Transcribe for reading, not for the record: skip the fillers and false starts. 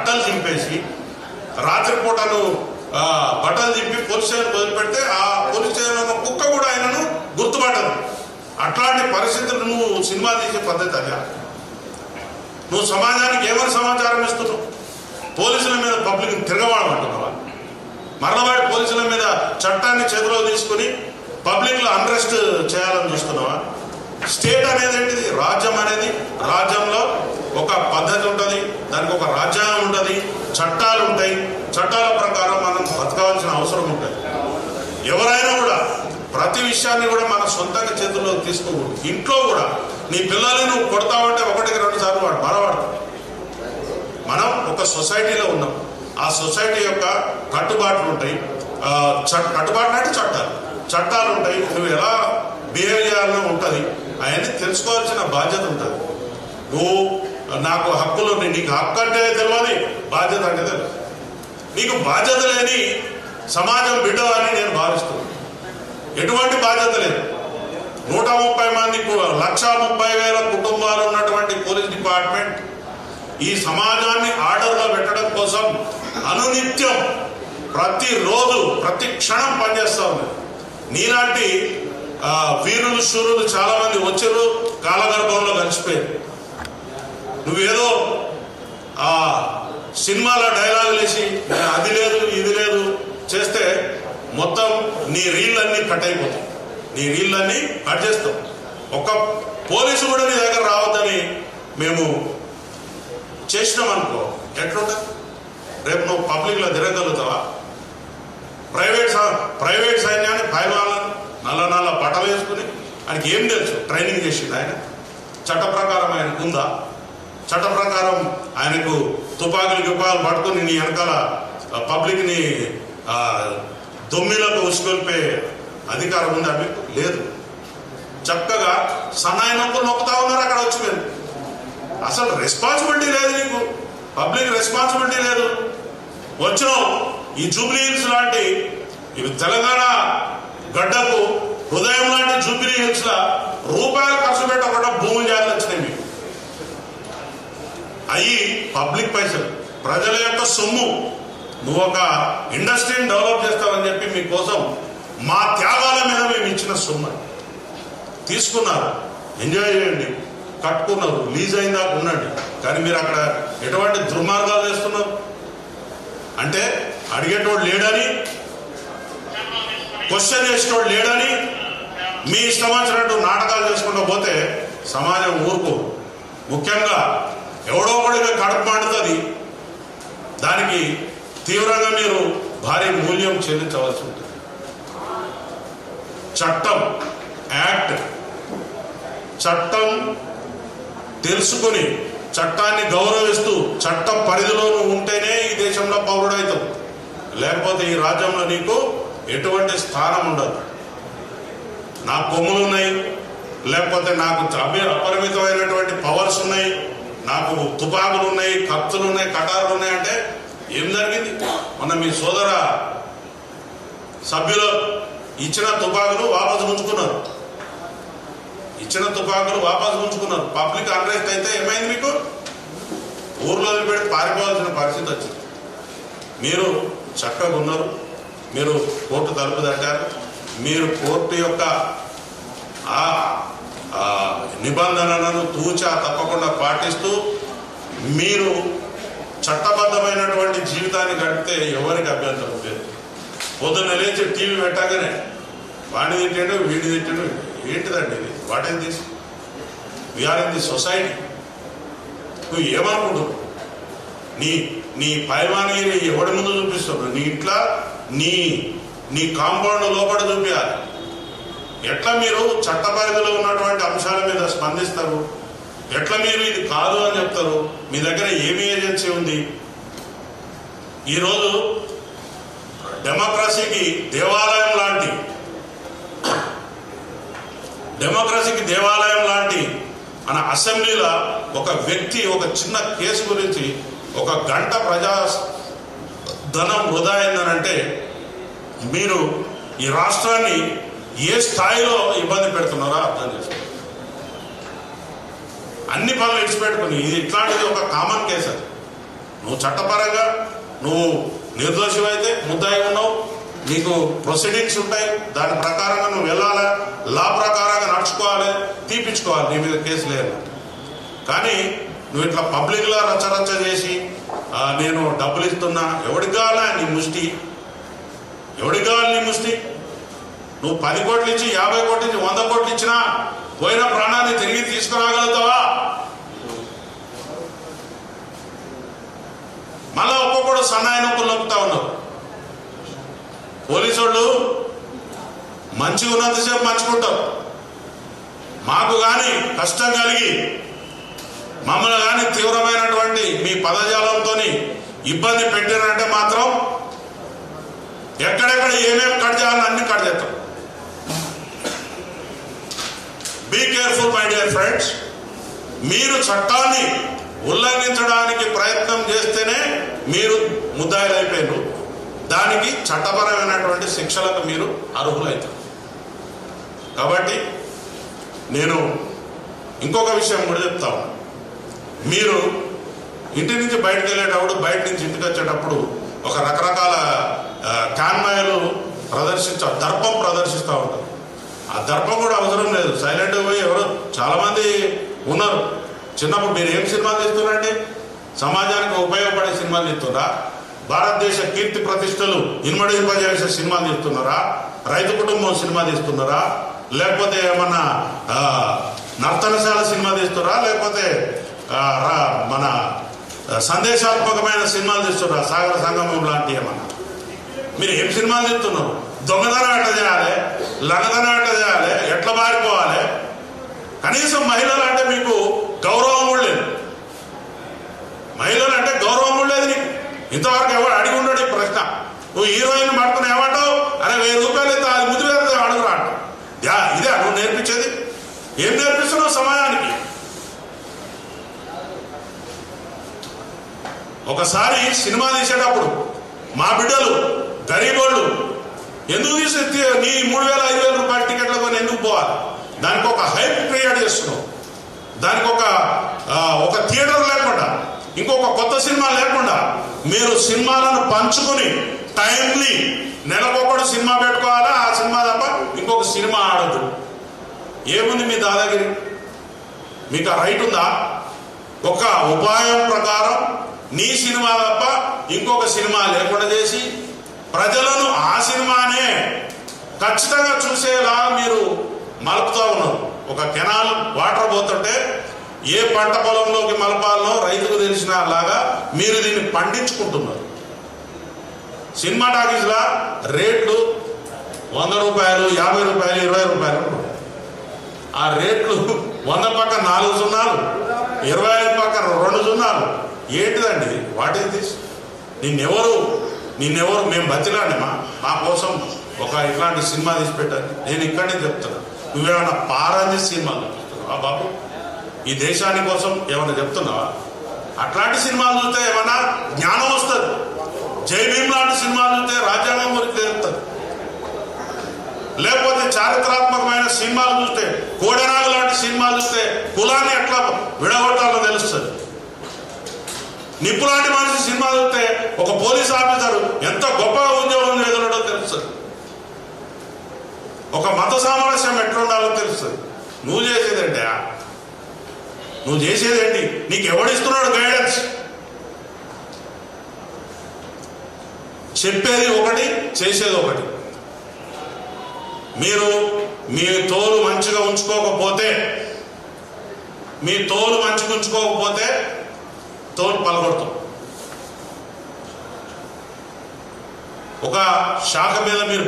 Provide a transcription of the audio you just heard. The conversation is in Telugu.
బట్టలు చింపేసి రాత్రిపూటను బట్టలు చింపి పోలీస్ స్టేషన్ వదిలిపెడితే ఆ పోలీస్ స్టేషన్ కుక్క కూడా ఆయనను గుర్తుపట్టదు. అట్లాంటి పరిస్థితులు నువ్వు సినిమా తీసే పద్ధతి అదే. నువ్వు సమాజానికి ఏమైనా సమాచారం ఇస్తున్నావు? పోలీసుల మీద పబ్లిక్ తిరగవాడమంటున్నావా? మరలవాడి పోలీసుల మీద చట్టాన్ని చేతిలో తీసుకుని పబ్లిక్ లో అన్రెస్ట్ చేయాలని చూస్తున్నావా? స్టేట్ అనేది ఏంటిది? రాజ్యం అనేది, రాజ్యంలో ఒక పద్ధతి ఉంటుంది, దానికి ఒక రాజ్యాంగం ఉంటుంది, చట్టాలు ఉంటాయి. చట్టాల ప్రకారం మనం బతకాల్సిన అవసరం ఉంటుంది. ఎవరైనా కూడా ప్రతి విషయాన్ని కూడా మన సొంతంగా చేతుల్లో తీసుకోకూడదు. ఇంట్లో కూడా నీ పిల్లల్ని నువ్వు కొడతావంటే 1-2 సార్లు వాడు బలవాడతాడు. మనం ఒక సొసైటీలో ఉన్నాం. ఆ సొసైటీ యొక్క కట్టుబాట్లు ఉంటాయి. కట్టుబాట్లు అంటే చట్టాలు ఉంటాయి. నువ్వు ఎలా బిహేవ్ చేయాలని ఉంటుంది. అవన్నీ తెలుసుకోవాల్సిన బాధ్యత ఉంటుంది. నువ్వు నాకు హక్కులు, నీకు హక్కు అంటే తెలియదు, బాధ్యత అంటే తెలియదు. నీకు బాధ్యత లేని సమాజం బిడ్డ అని నేను భావిస్తున్నాను. ఎటువంటి బాధ్యత లేదు. 130 మంది 1,30,000 కుటుంబాలు ఉన్నటువంటి పోలీస్ డిపార్ట్మెంట్ ఈ సమాజాన్ని ఆర్డర్లో పెట్టడం కోసం అనునిత్యం ప్రతిరోజు ప్రతి క్షణం పనిచేస్తా ఉంది. నీలాంటి వీరులు శూరులు చాలా మంది వచ్చారు, కాలగర్భంలో కలిసిపోయారు. నువ్వేదో సినిమాలో డైలాగులు వేసి అది లేదు ఇది లేదు చేస్తే మొత్తం నీ రీళ్ళన్నీ కట్ అయిపోతాయి. నీ రీళ్ళన్నీ కట్ చేస్తాం. ఒక పోలీసు కూడా నీ దగ్గర రావద్దని మేము చేసినాం అనుకో, ఎట్లుంటుంది? రేపు నువ్వు పబ్లిక్లో తిరగలుగుతావా? ప్రైవేట్ సైన్యాన్ని పైవాళ్ళని నల్ల బట్టలు వేసుకుని ఆయనకి ఏం తెలుసు? ట్రైనింగ్ చేసింది ఆయన. చట్ట ప్రకారం ఆయనకు ఉందా? చట్ట ప్రకారం ఆయనకు తుపాకులు పట్టుకుని నీ వెనకాల పబ్లిక్ని దొమ్మిలకు ఉసుకొల్పే అధికారం ఉందా మీకు? లేదు. చక్కగా సన్నాయి నొక్కుతా ఉన్నారు అక్కడ వచ్చి. మీరు అసలు రెస్పాన్సిబిలిటీ లేదు నీకు, పబ్లిక్ రెస్పాన్సిబిలిటీ లేదు. వచ్చినావు ఈ జూబ్లీ హిల్స్ లాంటి ఇవి తెలంగాణ గడ్డకు హృదయం లాంటి జూబ్లీ హిల్స్ లా రూపాయలు ఖర్చు పెట్టకుండా భూములు జాగ్రత్త వచ్చినాయి మీకు. అవి పబ్లిక్ పైసలు, ప్రజల యొక్క సొమ్ము. నువ్వు ఒక ఇండస్ట్రీని డెవలప్ చేస్తావని చెప్పి మీకోసం మా త్యాగాల మీద మేము ఇచ్చిన సొమ్ము తీసుకున్నారు. ఎంజాయ్ చేయండి, కట్టుకున్నారు, లీజ్ అయిందా ఉండండి. కానీ మీరు అక్కడ ఎటువంటి దుర్మార్గాలు చేస్తున్నారు అంటే అడిగేటోడు లేడని, క్వశ్చన్ చేసేటోడు లేడని మీ ఇష్టం వచ్చినట్టు నాటకాలు చేసుకుంటూ పోతే సమాజం ఊరుకో. ముఖ్యంగా ఎవడో ఒకడిగా కడుపు మండుతుంది. దానికి తీవ్రంగా మీరు భారీ మూల్యం చెల్లించవలసి ఉంటుంది. చట్టం, యాక్ట్, చట్టం తెలుసుకుని చట్టాన్ని గౌరవిస్తూ చట్టం పరిధిలో ఉంటేనే ఈ దేశంలో పౌరుడవుతావు. లేకపోతే ఈ రాజ్యంలో నీకు ఎటువంటి స్థానం ఉండదు. నాకు కొమ్ములు ఉన్నాయి, లేకపోతే నాకు అపరిమితమైనటువంటి పవర్స్ ఉన్నాయి, నాకు తుపాకులు ఉన్నాయి, కత్తులు ఉన్నాయి, కటారులు ఉన్నాయి అంటే ఏం జరిగింది? మొన్న మీ సోదర సభ్యులు ఇచ్చిన తుపాకులు వాపసు ఉంచుకున్నారు. పబ్లిక్ అన్రెస్ట్ అయితే ఏమైంది? మీకు ఊర్లో వదిలిపెట్టి పారిపోవాల్సిన పరిస్థితి వచ్చింది. మీరు చక్కగా ఉన్నారు, మీరు కోర్టు తలుపు తట్టారు. మీరు కోర్టు యొక్క నిబంధనలను తూచా తప్పకుండా పాటిస్తూ మీరు చట్టబద్ధమైనటువంటి జీవితాన్ని గడిపితే ఎవరికి అభ్యంతరం లేదు. పొద్దున్న లేచి టీవీ పెట్టగానే వాడిని తిట్టాడు, వీడిని తిట్టాడు. ఏంటిదండి ఇది? What is this? We are in the society. నువ్వు ఏమనుకుంటున్నావు? నీ పైవానికి ఎవడి ముందు చూపిస్తున్నావు? నీ ఇంట్లో నీ కాంపౌండ్ లోపల చూపించాలి. ఎట్లా మీరు చట్ట పరిధిలో ఉన్నటువంటి అంశాల మీద స్పందిస్తారు? ఎట్లా మీరు ఇది కాదు అని చెప్తారు? మీ దగ్గర ఏమి ఏజెన్సీ ఉంది? ఈరోజు డెమోక్రసీకి దేవాలయం లాంటి మన అసెంబ్లీలో ఒక వ్యక్తి ఒక చిన్న కేసు గురించి 1 గంట ప్రజా ధనం వృధా అయిందనంటే మీరు ఈ రాష్ట్రాన్ని ఏ స్థాయిలో ఇబ్బంది పెడుతున్నారో అర్థం చేసుకోండి. అన్ని పనులు ఇచ్చిపెట్టుకుని ఇది ఇట్లాంటిది ఒక కామన్ కేసు. అది నువ్వు చట్టపరంగా నువ్వు నిర్దోషమైతే ముద్దాయి ఉన్నావు, నీకు ప్రొసీడింగ్స్ ఉంటాయి, దాని ప్రకారంగా నువ్వు వెళ్ళాలి, లా ప్రకారంగా నడుచుకోవాలి, తీపించుకోవాలి, నీ మీద కేసు లేదు. కానీ నువ్వు ఇట్లా పబ్లిక్లో రచ్చరచ్చ చేసి నేను డబ్బులు ఇస్తున్నా, ఎవడికి కావాలా నీ ముష్టి, ఎవడికి కావాలి నీ ముష్టి? నువ్వు 10 కోట్లు ఇచ్చి 50 కోట్లు ఇచ్చి 100 కోట్లు ఇచ్చినా పోయిన ప్రాణాన్ని తిరిగి తీసుకురాగలుగుతావా? మళ్ళా ఒక్కొక్కడు సన్నాయి నొప్పులు నొక్కుతా ఉన్నారు. పోలీసు వాళ్ళు మంచిగా ఉన్నంతసేపు మంచుకుంటారు. మాకు కానీ కష్టం కలిగి మమ్మల్ని కానీ తీవ్రమైనటువంటి మీ పదజాలంతో ఇబ్బంది పెట్టారంటే మాత్రం ఎక్కడెక్కడ ఏమేమి కట్ చేయాలని అన్ని కట్ చేస్తాం. Be careful my dear friends. మీరు చట్టాన్ని ఉల్లంఘించడానికి ప్రయత్నం చేస్తేనే మీరు ముద్దాయిలు అయిపోయారు. దానికి చట్టపరమైనటువంటి శిక్షలకు మీరు అర్హులవుతారు. కాబట్టి నేను ఇంకొక విషయం కూడా చెప్తాను. మీరు ఇంటి నుంచి బయటకు వెళ్ళేటప్పుడు, బయట నుంచి ఇంటికి వచ్చేటప్పుడు ఒక రకరకాల కాన్వాయ్లు దర్పం ప్రదర్శిస్తూ ఉంటారు. ఆ దర్పం కూడా అవసరం లేదు, సైలెంట్గా పోయి ఎవరు చాలామంది ఉన్నారు. చిన్నప్పుడు మీరు ఏం సినిమాలు తీస్తున్నారండి? సమాజానికి ఉపయోగపడే సినిమాలు తీస్తున్నారా? భారతదేశ కీర్తి ప్రతిష్టలు ఇన్మడింపజేసే సినిమాలు తీస్తున్నారా? రైతు కుటుంబం సినిమా తీస్తున్నారా? లేకపోతే ఏమన్నా నర్తనశాల సినిమా తీస్తున్నారా? లేకపోతే మన సందేశాత్మకమైన సినిమాలు తీస్తున్నారా? సాగర సంగమం లాంటి ఏమన్నా? మీరు ఏం సినిమాలు తీస్తున్నారు? దొంగతనం ఎట్లా చేయాలి, లంగతనం ఎట్లా చేయాలి, ఎట్లా మారిపోవాలి? కనీసం మహిళలు అంటే మీకు గౌరవం కూడా లేదు. మహిళలు అంటే గౌరవం కూడా లేదు నీకు. ఇంతవరకు ఎవరు అడిగి ఉండడు ఈ ప్రశ్న. నువ్వు హీరోయిన్ పడుతున్నా ఏమంటావు? అరే 1000 రూపాయలు ఇస్తా, అది ముద్దు వేరే అడుగురా అంట. ఇదే నువ్వు నేర్పించేది? ఏం నేర్పిస్తున్నావు సమాజానికి? ఒకసారి సినిమా తీసేటప్పుడు మా బిడ్డలు గరీబోళ్ళు ఎందుకు తీసి నీ 3000 5000 రూపాయల టికెట్ల కొని ఎందుకు పోవాలి? దానికి ఒక హైప్ క్రియేట్ చేస్తున్నావు. దానికి ఒక థియేటర్ లేకుండా, ఇంకొక కొత్త సినిమా లేకుండా మీరు సినిమాలను పంచుకొని టైమ్లీ నెలకొకడు సినిమా పెట్టుకోవాలా. ఆ సినిమా తప్ప ఇంకొక సినిమా ఆడదు. ఏముంది మీ దాదాగిరి? మీకు ఆ రైట్ ఉందా? ఒక ఉపాయం ప్రకారం నీ సినిమా తప్ప ఇంకొక సినిమా లేకుండా చేసి ప్రజలను ఆ సినిమానే ఖచ్చితంగా చూసేలా మీరు మలుపుతా ఉన్నారు. ఒక కెనాల్ వాటర్ పోతుంటే ఏ పంట పొలంలోకి మలపాలనో రైతుకు తెలిసిన లాగా మీరు దీన్ని పండించుకుంటున్నారు. సినిమా టాకీస్లా రేట్లు 100 రూపాయలు, 50 రూపాయలు, 20 రూపాయలు. ఆ రేట్లు 100 పక్క 4 సున్నాలు, 25 పక్క 2 సున్నాలు. ఏంటిదండి? What is this? నిన్నెవరు మేము బతిలాడేమా మా కోసం ఒక ఇట్లాంటి సినిమా తీసి పెట్టాలి? నేను ఇక్కడే చెప్తున్నా, నువ్వేమన్నా పారంజి సినిమాలు చూస్తున్నావా బాబు? ఈ దేశాని కోసం ఏమన్నా చెప్తున్నావా? అట్లాంటి సినిమాలు చూస్తే ఏమన్నా జ్ఞానం వస్తుంది. జై భీమ్ లాంటి సినిమాలు చూస్తే రాజ్యాంగం గురించి తెలుస్తుంది. లేకపోతే చారిత్రాత్మకమైన సినిమాలు చూస్తే, కోడెనాగు లాంటి సినిమాలు చూస్తే కులాన్ని ఎట్లా విడగొట్టాలో తెలుస్తుంది. నిప్పు లాంటి మనిషి సినిమా చూస్తే ఒక పోలీస్ ఆఫీసర్ ఎంత గొప్పగా ఉద్యోగం చేయగలడో తెలుస్తుంది. ఒక మత సామరస్యం ఎట్లుండాలో తెలుస్తుంది. నువ్వు చేసేదేంటి? నువ్వు చేసేదేంటి? నీకు ఎవడిస్తున్నాడు గైడెన్స్? చెప్పేది ఒకటి, చేసేది ఒకటి. మీరు మీ తోలు మంచిగా ఉంచుకోకపోతే తోలు పలగొడతాం. ఒక శాఖ మీద మీరు